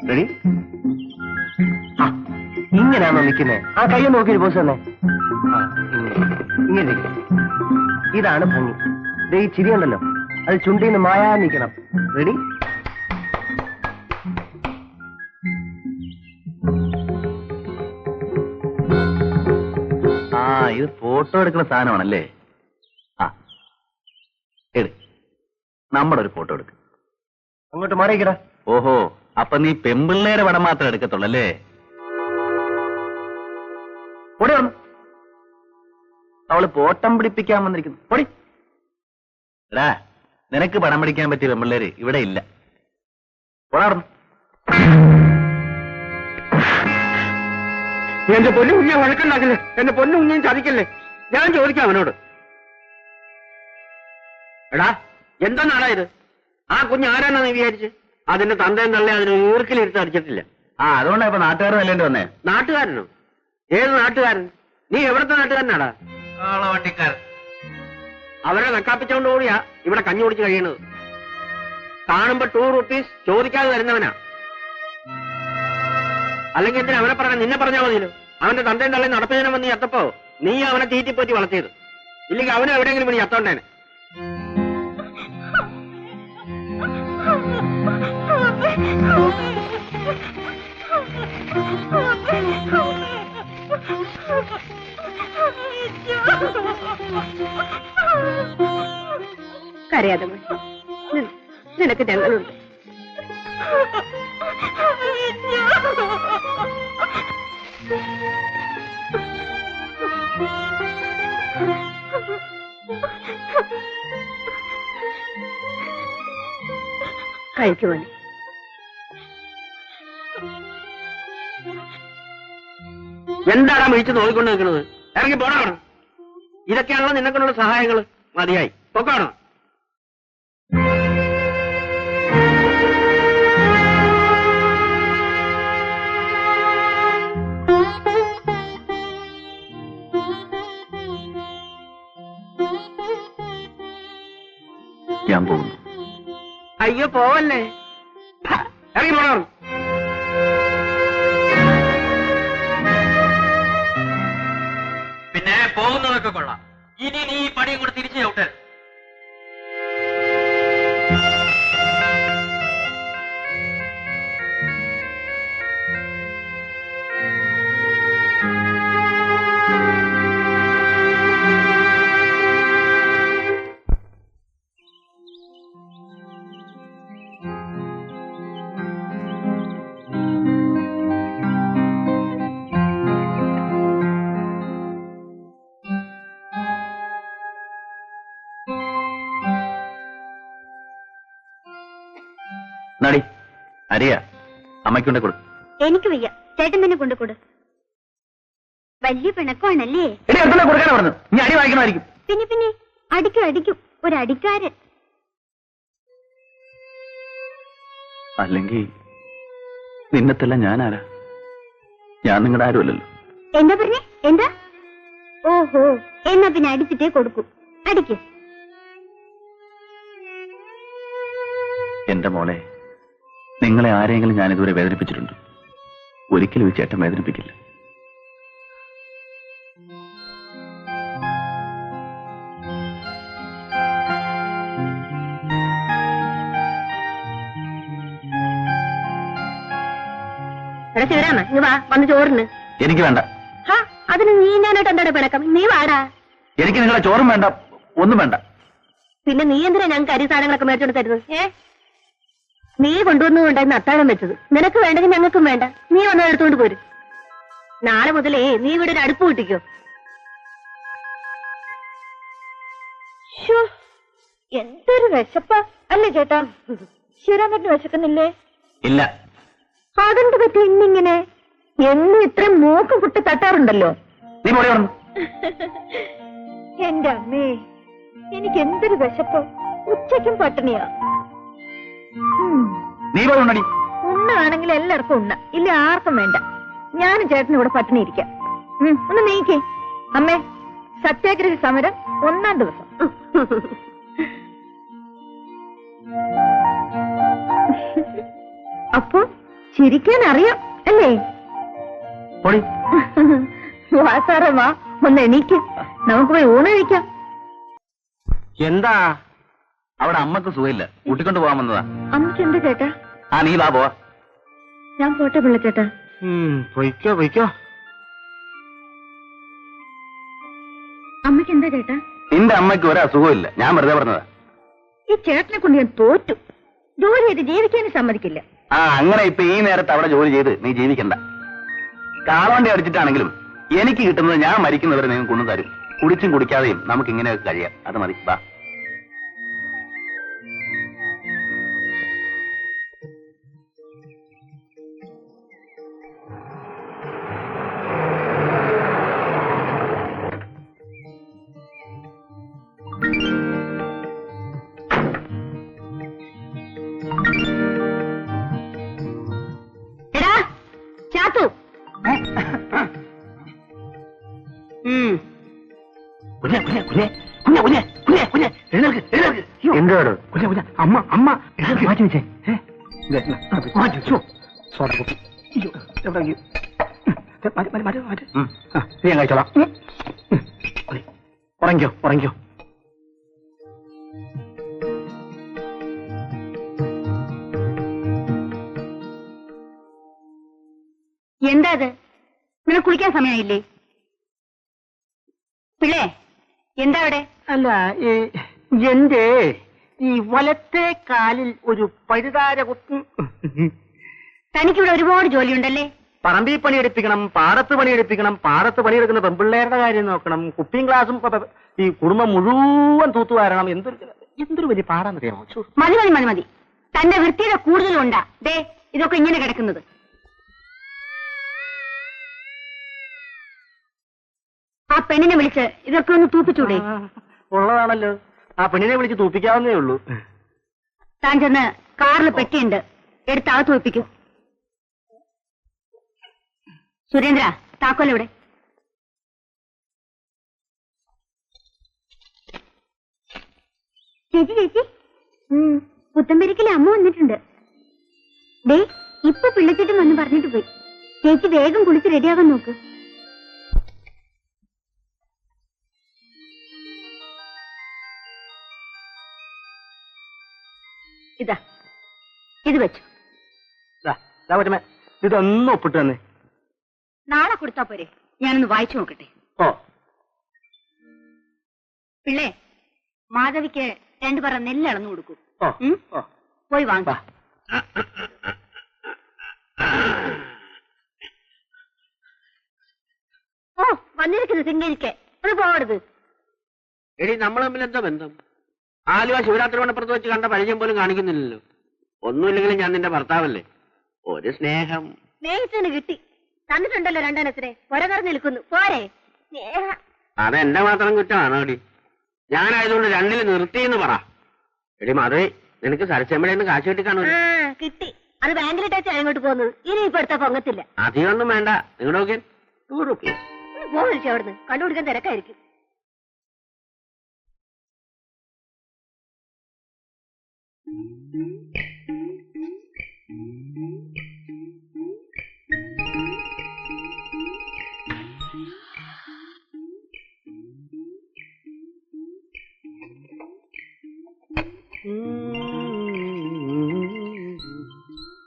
Ready? ഇങ്ങനെയാണോ നിൽക്കുന്നത്? ആ കൈ നോക്കിയൊരു പോസ് തന്നെ. ഇങ്ങനെ ഇതാണ് ഭംഗി. ഇത് ഈ ചിരിയുണ്ടല്ലോ, അത് ചുണ്ടിന്ന് മായാ നിൽക്കണം. റെഡി? ഇത് ഫോട്ടോ എടുക്കുന്ന സാധനമാണല്ലേ? നമ്മുടെ ഒരു ഫോട്ടോ എടുക്ക. അങ്ങോട്ട് മാറിയിക്കടാ. ഓഹോ, അപ്പൊ നീ പെമ്പിള്ളേരെ പടം മാത്രം എടുക്കത്തുള്ളല്ലേ? പൊടി വന്നു. അവള് പോട്ടം പിടിപ്പിക്കാൻ വന്നിരിക്കുന്നു. പൊടി. എടാ, നിനക്ക് പടം പിടിക്കാൻ പറ്റിയ പെമ്പിള്ളേര് ഇവിടെ ഇല്ല. പോടാർന്നു. എന്റെ പൊന്നു കുഞ്ഞെ വഴക്കുണ്ടാക്കില്ലേ, എന്റെ പൊന്നു കുഞ്ഞെ ചതിക്കല്ലേ. ഞാൻ ചോദിക്കാം അവനോട്. എടാ, എന്തെന്നാടാ ഇത്? ആ കുഞ്ഞ് ആരാണെന്ന് നീ വിചാരിച്ച്? അതിന്റെ തന്തയും തള്ളേ അതിന് ഊർക്കിലിരുത്ത് അടിച്ചിട്ടില്ല. അതുകൊണ്ടാ ഇപ്പൊ നാട്ടുകാർ നല്ലേണ്ടി വന്നേ. നാട്ടുകാരനോ? ഏത് നാട്ടുകാരൻ? നീ എവിടത്തെ നാട്ടുകാരനാടാ? വണ്ടിക്കാരൻ. അവരെ നക്കാപ്പിച്ചോണ്ട് കൂടിയാ ഇവിടെ കഞ്ഞി കുടിച്ച് കഴിയണത്. കാണുമ്പോ 2 rupees ചോദിക്കാതെ തരുന്നവനാ. അല്ലെങ്കിൽ എന്തിനാ അവനെ പറഞ്ഞ? നിന്നെ പറഞ്ഞാൽ മതിയല്ലോ. അവന്റെ തന്തയും തള്ളേ നടപ്പതിനെ വന്ന് ചത്തപ്പോ നീ അവനെ തീറ്റിപ്പോറ്റി വളർത്തിയത്. ഇല്ലെങ്കിൽ അവനും എവിടെയെങ്കിലും പണി ചത്തോണ്ടേനെ. കരയാതെ നിനക്ക് ഞങ്ങളുണ്ട്. കഴിക്കുവാനേ. എന്താടാ വിളിച്ച് നോക്കിക്കൊണ്ട് നിൽക്കുന്നത്? ഇറങ്ങി പോടാണ്. ഇതൊക്കെയാണല്ലോ നിനക്കുള്ള സഹായങ്ങൾ. മതിയായി, പൊക്കാണോ? ഞാൻ പോകുന്നു. അയ്യോ പോവല്ലേ, ഇറങ്ങി പോടാണ്. പിന്നെ പോകുന്നതൊക്കെ കൊള്ളാം. ഇനി നീ ഈ പണിയും കൂടെ തിരിച്ചു ചവിട്ടരുത്. നടി അരിയ അമ്മയ്ക്കൊണ്ട് കൊടു. എനിക്ക് വയ്യ, ചേട്ടൻ തന്നെ കൊണ്ടുകൊടു. വലിയ പിണക്കമാണല്ലേ? കൊടുക്കാനാ പറഞ്ഞു. നീ അടി വാങ്ങിക്കണമായിരിക്കും. പിന്നെ അടിക്കും ഒരു അടിക്കാരൻ. അല്ലെങ്കിൽ നിന്നത്തെല്ലാം ഞാനാരാ? ഞാൻ നിങ്ങളുടെ ആരുമല്ലല്ലോ. എന്താ പറഞ്ഞേ? എന്താ? ഓഹോ, എന്നാ പിന്നെ അടിച്ചിട്ടേ കൊടുക്കൂ. അടിക്കും. എന്റെ മോളെ, നിങ്ങളെ ആരെങ്കിലും ഞാനിതുവരെ വേദനിപ്പിച്ചിട്ടുണ്ട്? ഒരിക്കലും ഈ ചേട്ടൻ വേദനിപ്പിക്കില്ല. ശിവരാമ, നീ വാ, വന്ന് ചോറിന്. എനിക്ക് വേണ്ട. അതിന് നീ ഞാനായിട്ട് എന്താ പിണക്കം? നീ വാടാ. എനിക്ക് നിങ്ങളെ ചോറും വേണ്ട, ഒന്നും വേണ്ട. പിന്നെ നീ എന്തിനാ ഞങ്ങൾക്ക് അരി സാധനങ്ങളൊക്കെ മേടിച്ചോണ്ട് തരുന്നത്? നീ കൊണ്ടുവന്നുകൊണ്ടായിരുന്നു അത്താഴം വെച്ചത്. നിനക്ക് വേണ്ടെങ്കിൽ ഞങ്ങൾക്കും വേണ്ട. നീ വന്നാൽ എടുത്തുകൊണ്ട് പോരും. നാളെ മുതലേ നീ ഇവിടെ ഒരു അടുപ്പ് കൂട്ടിക്കോ. എന്തൊരു വിശപ്പാ അല്ലേ ചേട്ടാ? ശിവരാമന് വിശക്കുന്നില്ലേ? ഇല്ല. അതെന്ത് പറ്റി ഇന്നിങ്ങനെ? എന്നും ഇത്രയും മൂക്ക് കുട്ടി തട്ടാറുണ്ടല്ലോ. നീ പോയി വന്നു. എന്റെ അമ്മേ, എനിക്ക് എന്തൊരു വിശപ്പ്. ഉച്ചയ്ക്കും പട്ടിണിയാ. നീ പോയി ഉണ്ണടി. ഉണ്ണാണെങ്കിൽ എല്ലാവർക്കും ഉണ്ണ, ഇല്ല ആർക്കും വേണ്ട. ഞാനും ചേട്ടനും ഇവിടെ പട്ടിണി ഇരിക്കാം. ഒന്ന് നീക്കേ. അമ്മേ, സത്യാഗ്രഹ സമരം 1-ാം ദിവസം. അപ്പോ ചിരിക്കാൻ അറിയാം അല്ലേ? പൊടി. സാറേ വാ, ഒന്ന് എണീക്ക്, നമുക്ക് പോയി ഊണ് കഴിക്കാം. എന്താ? അവിടെ അമ്മക്ക് സുഖമില്ല, കൂട്ടിക്കൊണ്ട് പോകാൻ വന്നതാ. അമ്മയ്ക്ക് എന്താ ചേട്ടാ? ആ നീ വാ പോവാ. ഞാൻ പോട്ടെ പിള്ളച്ചേട്ടാ. പൊയ്ക്കോ പൊയ്ക്കോ. അമ്മയ്ക്ക് എന്താ ചേട്ടാ? നിന്റെ അമ്മയ്ക്ക് ഒരു അസുഖമില്ല, ഞാൻ വെറുതെ പറഞ്ഞതാ. ഈ ചേട്ടനെ കൊണ്ട് ഞാൻ തോറ്റു. ജോലി ചെയ്ത് ജീവിക്കാനും സമ്മതിക്കില്ല. ആ അങ്ങനെ ഇപ്പൊ ഈ നേരത്ത് അവിടെ ജോലി ചെയ്ത് നീ ജീവിക്കണ്ട. കാളവണ്ടി അടിച്ചിട്ടാണെങ്കിലും എനിക്ക് കിട്ടുന്നത് ഞാൻ മരിക്കുന്നവരെ നിങ്ങൾ കൊണ്ടു തരും. കുടിച്ചും കുടിക്കാതെയും നമുക്ക് ഇങ്ങനെയൊക്കെ കഴിയാം. അത് മതി, വാ. എടാ ചാത്തു, എന്തോട് അമ്മ അമ്മ മാറ്റി വെച്ചേ. മാറ്റി വെച്ചോ. നീ ഞാൻ കഴിച്ചോളാം. ഉറങ്ങിക്കോ ഉറങ്ങിക്കോ. എന്താ അത്? നിനക്ക് കുളിക്കാൻ സമയമായില്ലേ? പിള്ളേ എന്താ അവിടെ? അല്ല, എന്റെ ഈ വലത്തെ കാലിൽ ഒരു പഴുതാര കുത്തും. തനിക്കിവിടെ ഒരുപാട് ജോലിയുണ്ടല്ലേ? പറമ്പിൽ പണിയെടുപ്പിക്കണം, പാടത്ത് പണിയെടുപ്പിക്കണം, പാടത്ത് പണിയെടുക്കുന്ന പെൺപിള്ളേരുടെ കാര്യം നോക്കണം, കുപ്പിയും ഗ്ലാസും ഈ കുടുംബം മുഴുവൻ തൂത്തുവാരണം. എന്തൊരു വലിയ പാടാന്നറിയാമോ? മതി മതി മതി മതി. തന്റെ വൃത്തിയുടെ കൂടുതലും ഉണ്ടാ. ദേ ഇതൊക്കെ ഇങ്ങനെ കിടക്കുന്നത്. ആ പെണ്ണിനെ വിളിച്ച് ഇതൊക്കെ ഒന്ന് തൂപ്പിച്ചൂടെ? ഉള്ളതാണല്ലോ, ആ പെണ്ണിനെ വിളിച്ച് തൂപ്പിക്കാവുന്നേ ഉള്ളൂ. താൻ ചെന്ന് കാറിൽ പെട്ടിയുണ്ട്, എടുത്ത് അകത്ത് വെപ്പിക്കും. സുരേന്ദ്ര, താക്കോലെവിടെ? ചേച്ചി ചേച്ചി, പുത്തമ്പരിക്കലെ അമ്മ വന്നിട്ടുണ്ട്. ഡേ ഇപ്പൊ പിള്ളച്ചേട്ടൻ വന്ന് പറഞ്ഞിട്ട് പോയി. ചേച്ചി വേഗം കുളിച്ച് റെഡിയാകാൻ നോക്ക്. ഇതാ ഇത് വെച്ചു. ഇതൊന്നും ഒപ്പിട്ട് തന്നെ. നാളെ കൊടുത്താ പോരെ? ഞാനൊന്ന് വായിച്ചു നോക്കട്ടെ. ഓ പിള്ളേ, മാധവിക്ക് 2 പറ നെല്ല് അളന്നു കൊടുക്കൂ. ഓ ഓ പോയി വാങ്ങ. ഓ വന്നിരിക്കുന്നു സിംഗരിക്ക്. അത് പോകരുത്. എടി നമ്മൾ തമ്മിൽ എന്താ ബന്ധം? ആലുവ ശിവരാത്രി മണപ്പുറത്ത് വെച്ച് കണ്ട പരിചയം പോലും കാണിക്കുന്നില്ലല്ലോ. ഒന്നുമില്ലെങ്കിലും ഞാൻ നിന്റെ ഭർത്താവല്ലേ. ഒരു സ്നേഹം. സ്നേഹിച്ചതിന് കിട്ടി. തന്നിട്ടുണ്ടല്ലോ 2 എണ്ണത്തിനെ. പുരകറന്ന് നിൽക്കുന്നു. പോരെ സ്നേഹ. അതെന്റെ മാത്രം കുറ്റമാണോ എടി? ഞാനായതുകൊണ്ട് 2ൽ നിർത്തിയെന്ന് പറ. എടി മാധവി, നിനക്ക് സരച്ചമ്മയുടെ കാശ് കിട്ടി കാണൂ. കിട്ടി. അത് ബാങ്കിലിട്ടാച്ചാ അങ്ങോട്ട് പോകുന്നത്. ഇനി ഇപ്പൊ എടുത്താ പൊങ്ങത്തില്ല. അധികമൊന്നും വേണ്ട. നിങ്ങളുടെ നോക്കിയാൽ 2 റുപ്പീസ്. പോകലിച്ചു അവിടുന്ന്. കണ്ടുപിടിക്കാൻ തിരക്കായിരിക്കും.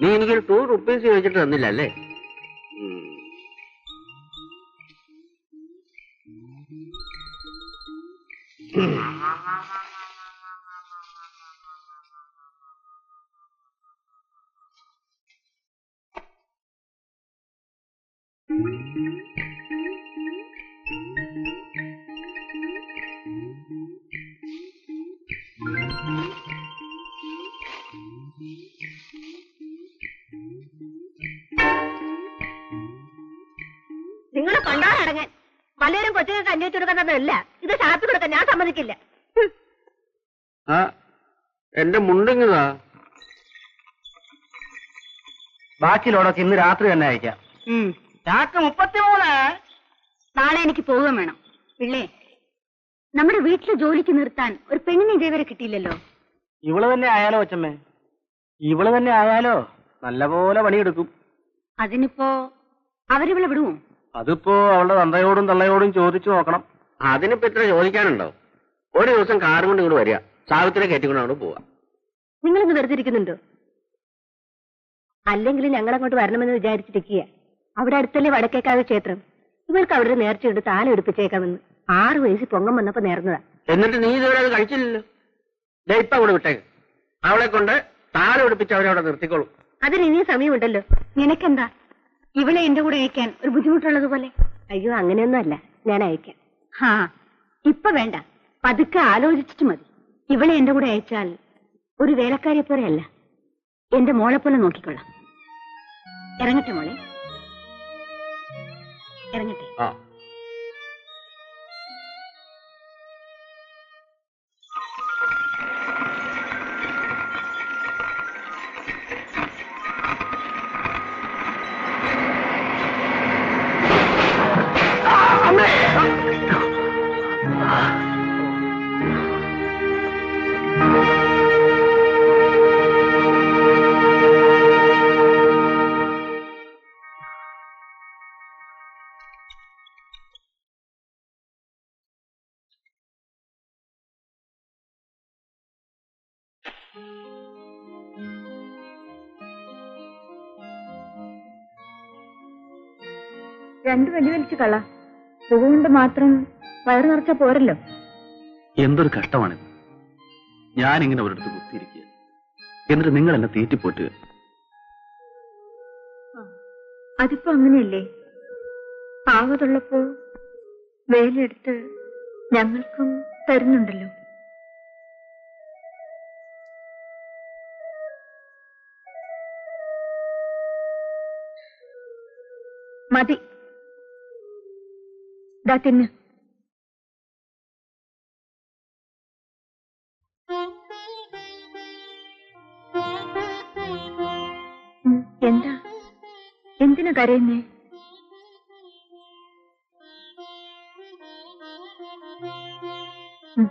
നീ എനിക്കൊരു 2 റുപ്പീസ് ചോദിച്ചിട്ട് തന്നില്ല അല്ലേ? നിങ്ങളെ കൊണ്ടാടങ്ങൻ. പലരും കൊച്ചുങ്ങൾക്ക് അന്വേഷിച്ചു കൊടുക്കുന്നതല്ല. ഇത് ഷാപ്പിൽ കൊടുക്കാൻ ഞാൻ സമ്മതിക്കില്ല. എന്റെ മുണ്ടിങ്ങതാ. ബാക്കി ലോഡൊക്കെ ഇന്ന് രാത്രി തന്നെ അയക്കാം. ചാക്ക് 33. നാളെ എനിക്ക് പോവുകയും വേണം. പിള്ളേ, നമ്മുടെ വീട്ടിലെ ജോലിക്ക് നിർത്താൻ ഒരു പെണ്ണിനെ ഇതേവരെ കിട്ടിയില്ലല്ലോ. ഇവള് തന്നെ ആയാലോ അച്ഛമ്മേ? ഇവള് തന്നെ ആയാലോ? നല്ലപോലെ പണിയെടുക്കും. അതിനിപ്പോ അവരിവിടെ വിടുമോ? അതിപ്പോ അവളുടെ തന്തയോടും തള്ളയോടും ചോദിച്ചു നോക്കണം. അതിനിപ്പോ ഇത്ര ചോദിക്കാനുണ്ടോ? ഒരു ദിവസം കാർ കൊണ്ട് ഇങ്ങോട്ട് വരിക, സാവിത്രിയെ കയറ്റിക്കൊണ്ട് അങ്ങോട്ട് പോവാ. നിങ്ങളിന്ന് വെറുതെ ഇരിക്കുന്നുണ്ടോ? അല്ലെങ്കിൽ ഞങ്ങൾ അങ്ങോട്ട് വരണമെന്ന് വിചാരിച്ചിരിക്കുക. അവിടെ അടുത്തല്ലേ വടക്കേക്കാവ് ക്ഷേത്രം. ഇവൾക്ക് അവിടെ ഒരു നേർച്ചയുണ്ട്, താലം എടുപ്പിച്ചേക്കാമെന്ന്. 6 വയസ്സിൽ പൊങ്ങം വന്നപ്പോ നേർന്നതാ. എന്നിട്ട് നീ ഇതുവരെ അത് കഴിച്ചില്ലല്ലോ. ദേ ഇപ്പൊ അങ്ങോട്ട് വിട്ടേക്ക്. അവളെ കൊണ്ട് താലം എടുപ്പിച്ച് അവരവിടെ നിർത്തിക്കോളും. അതിന് ഇനിയും സമയമുണ്ടല്ലോ. നിനക്കെന്താ ഇവളെ എന്റെ കൂടെ അയക്കാൻ ഒരു ബുദ്ധിമുട്ടുള്ളത് പോലെ? അയ്യോ, അങ്ങനെയൊന്നും അല്ല, ഞാൻ അയക്കാം. ഹാ, ഇപ്പൊ വേണ്ട, പതുക്കെ ആലോചിച്ചിട്ട് മതി. ഇവളെ എന്റെ കൂടെ അയച്ചാൽ ഒരു വേലക്കാരിയെ പോലെ അല്ല, എന്റെ മോളെ പോലെ നോക്കിക്കൊള്ളാം. ഇറങ്ങട്ടെ മോളെ, ഇറങ്ങട്ടെ. ആ രണ്ടു വലി വലിച്ചു കള. സുഖമുണ്ട് മാത്രം വയറു നിറച്ച പോരല്ലോ. എന്തൊരു കഷ്ടമാണിത്. ഞാനിങ്ങനെ ഒരിടത്ത് കുത്തിയിരിക്കുക, എന്നിട്ട് നിങ്ങൾ എന്നെ തീറ്റിപ്പോറ്റുക. അതിപ്പോ അങ്ങനെയല്ലേ? ആവതുള്ളപ്പോ വേലെടുത്ത് ഞങ്ങൾക്കും തരുന്നുണ്ടല്ലോ. മതി, ദാ തിന്ന്. എന്താ, എന്തിനാ കരയുന്നേ? ഉം